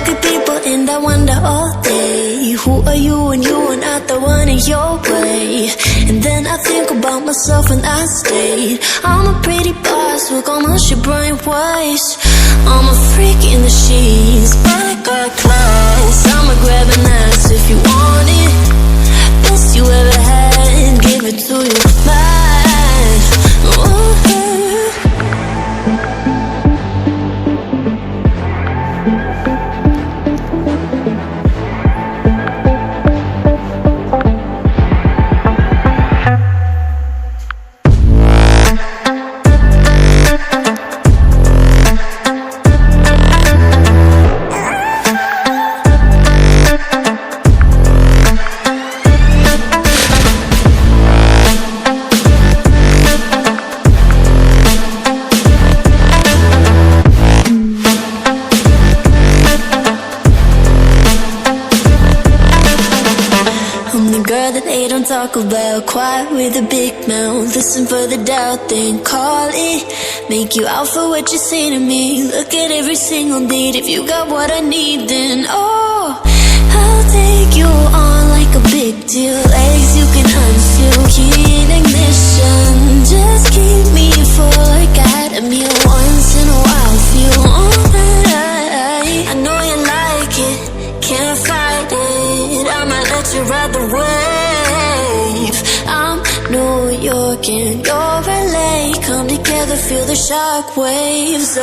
look at people and I wonder all day, who are you when you are not the one in your way? And then I think about myself when I stayed. I'm a pretty boss with almost your brain waves. I'm a freak in the sheets, but I got class. I'ma grab an ass if you want it. Best you ever had, give it to you bad. Ooh. Talk about quiet with a big mouth. Listen for the doubt, then call it. Make you out for what you say to me. Look at every single date. If you got what I need, then oh, I'll take you on like a big deal. Legs you can unseal, key in ignition. Just keep me full like I had a meal. Once in a while, feel alright. I know you like it, can't fight it. I might let you ride the wave. I'm New York and you're LA. Come together, feel the shock waves.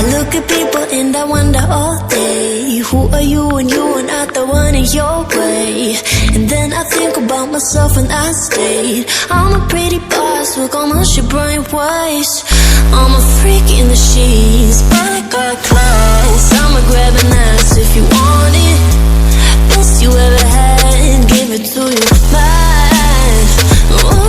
Look at people and I wonder all day, who are you when you are not the one in your way? And then I think about myself when I stayed. I'm a pretty boss with almost your brain waves. I'm a freak in the sheets, but I got class. I'ma grab an ass if you want it. Best you ever had, give it to you bad. Ooh.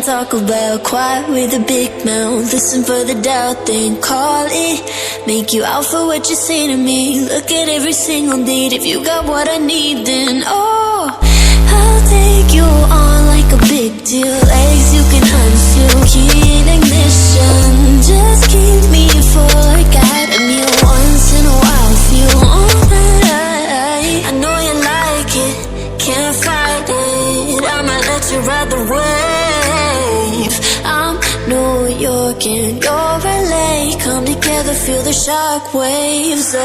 Talk about quiet with a big mouth. Listen for the doubt, then call it. Make you out for what you say to me. Look at every single date. If you got what I need, then oh, I'll take you on like a big deal. Legs you can unseal, key in ignition. Just keep me full like I had a meal. Once in a while, feel alright. I know you like it, can't fight it. I might let you ride the wave. I'm New York and you're LA. Come together, feel the shock waves.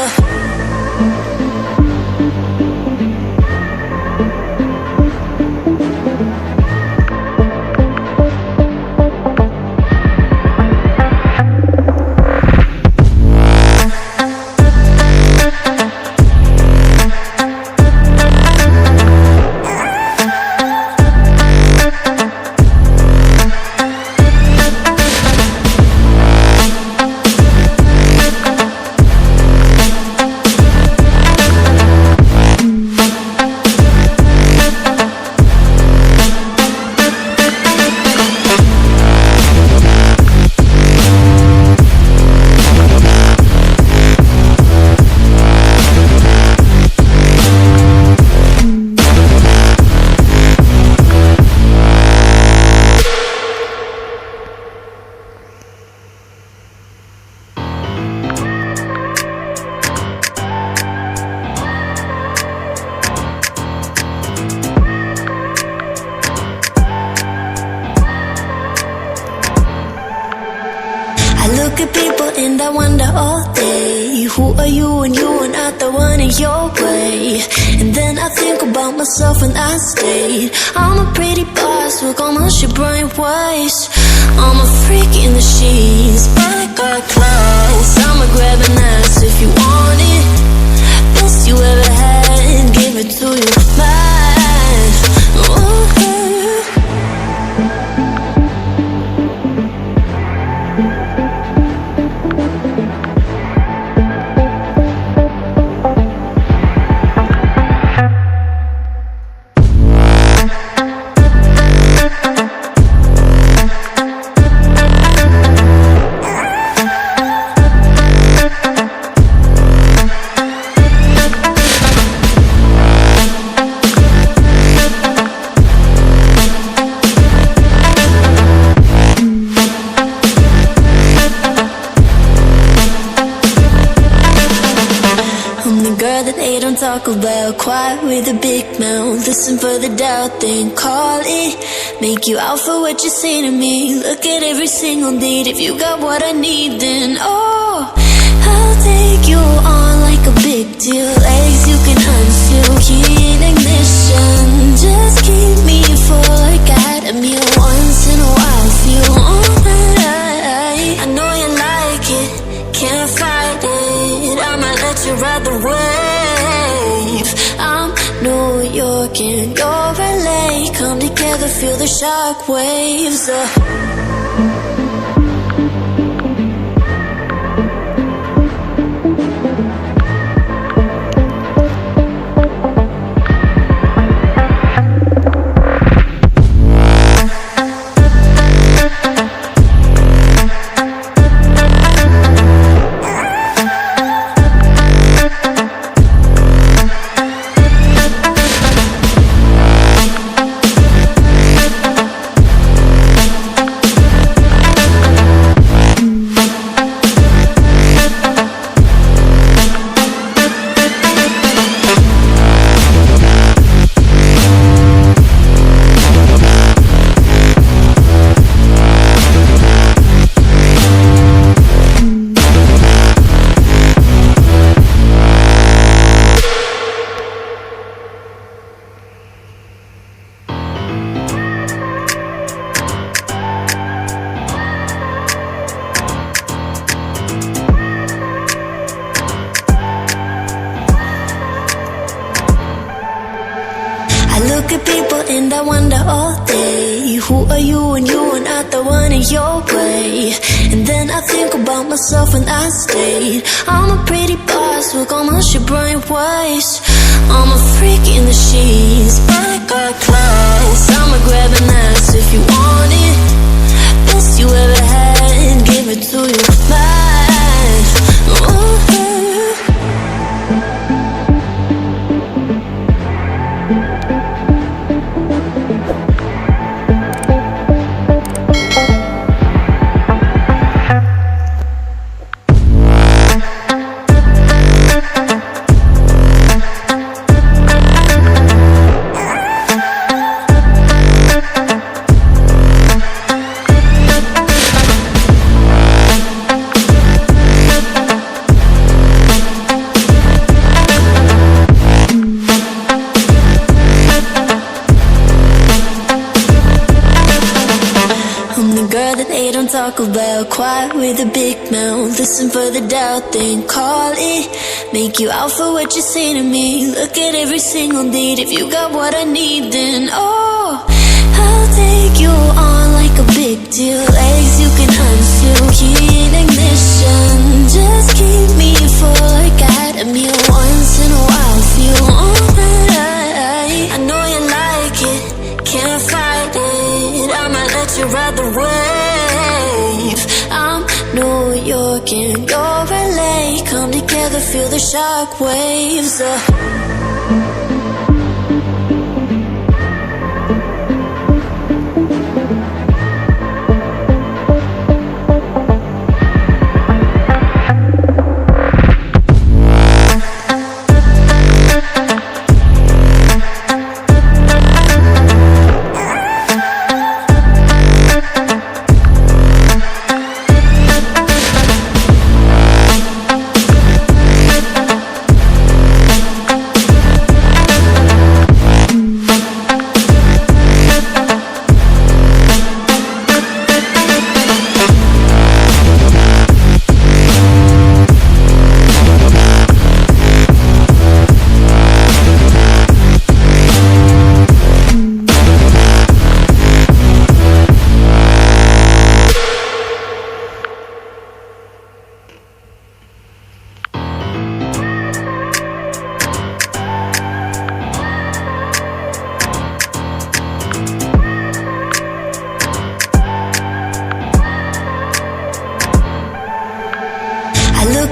look at people and I wonder all day, who are you when you are not the one in your way? And then I think about myself and I state, I'm a pretty boss with almost your brain waves. I'm a freak in the sheets, but I got class. I'ma grab an ass if you want it. Best you ever had, give it to you back. Ooh. Don't talk about, quiet with a big mouth. Listen for the doubt, then call it. Make you out for what you say to me. Look at every single date. If you got what I need, then oh, I'll take you on like a big deal. Legs you can unseal, key in ignition. Just keep me full like I had a meal. Once in a while, feel alright. I know you like it, can't fight it. I might let you ride the wave. I'm New York and you're LA. Come together, feel the shock waves. Look at people and I wonder all day, who are you when you are not the one in your way? And then I think about myself and I state, I'm a pretty boss with almost your brain waves. I'm a freak in the sheets, but I got class. I'ma grab an ass if you want it. Best you ever had, give it to you back. Ooh. Don't talk about, quiet with a big mouth. Listen for the doubt, then call it. Make you out for what you say to me. Look at every single date. If you got what I need, then oh, I'll take you on like a big deal. Legs you can unseal, key in ignition. Just keep me full like I had a meal. Once in a while, feel alright. I know you like it, can't fight it. I might let you ride the wave. I'm New York and you're LA. Come together, feel the shock waves.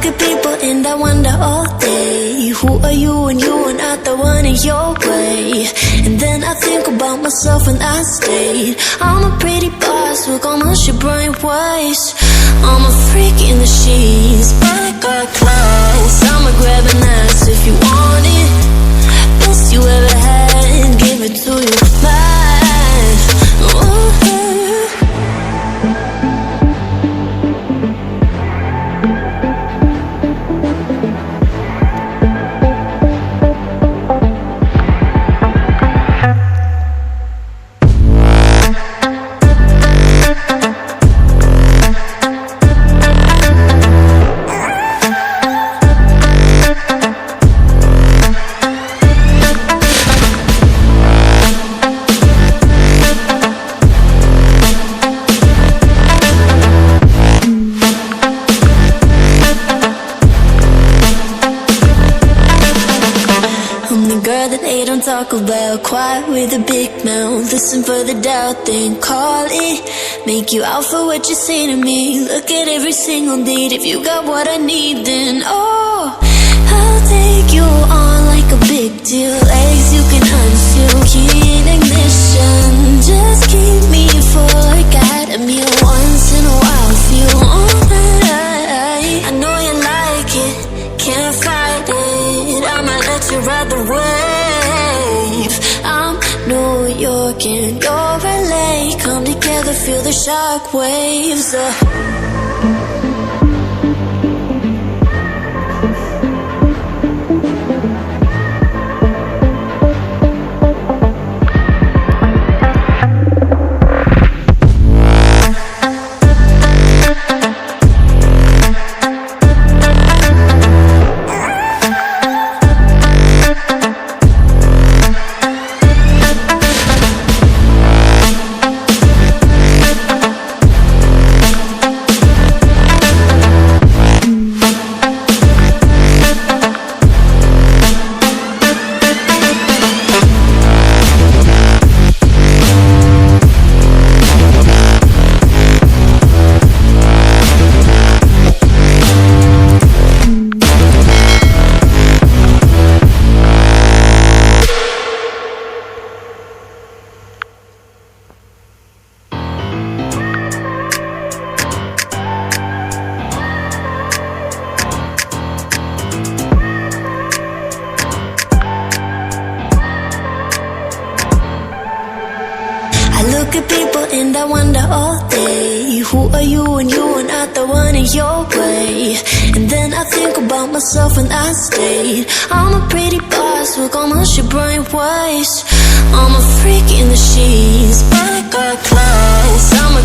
look at people and I wonder all day, who are you when you are not the one in your way? And then I think about myself and I state, I'm a pretty boss with almost your brain waste. I'm a freak in the sheets, but I got class. I'ma grab an ass if you want it. Best you ever had, give it to you fast. Don't talk about, quiet with a big mouth. Listen for the doubt, then call it. Make you out for what you say to me. Look at every single date. If you got what I need, then oh, I'll take you on like a big deal. Legs you can unseal, key in ignition. Just keep me full like I had a meal. Once in a while, feel alright. I know you like it, can't fight it. I'ma let you ride the wave. I'm New York and you're LA. Come together, feel the shock waves. Look at people and I wonder all day, who are you when you are not the one in your way? And then I think about myself and I state, I'm a pretty boss with almost your brain waste. I'm a freak in the sheets, but I got class. I'm a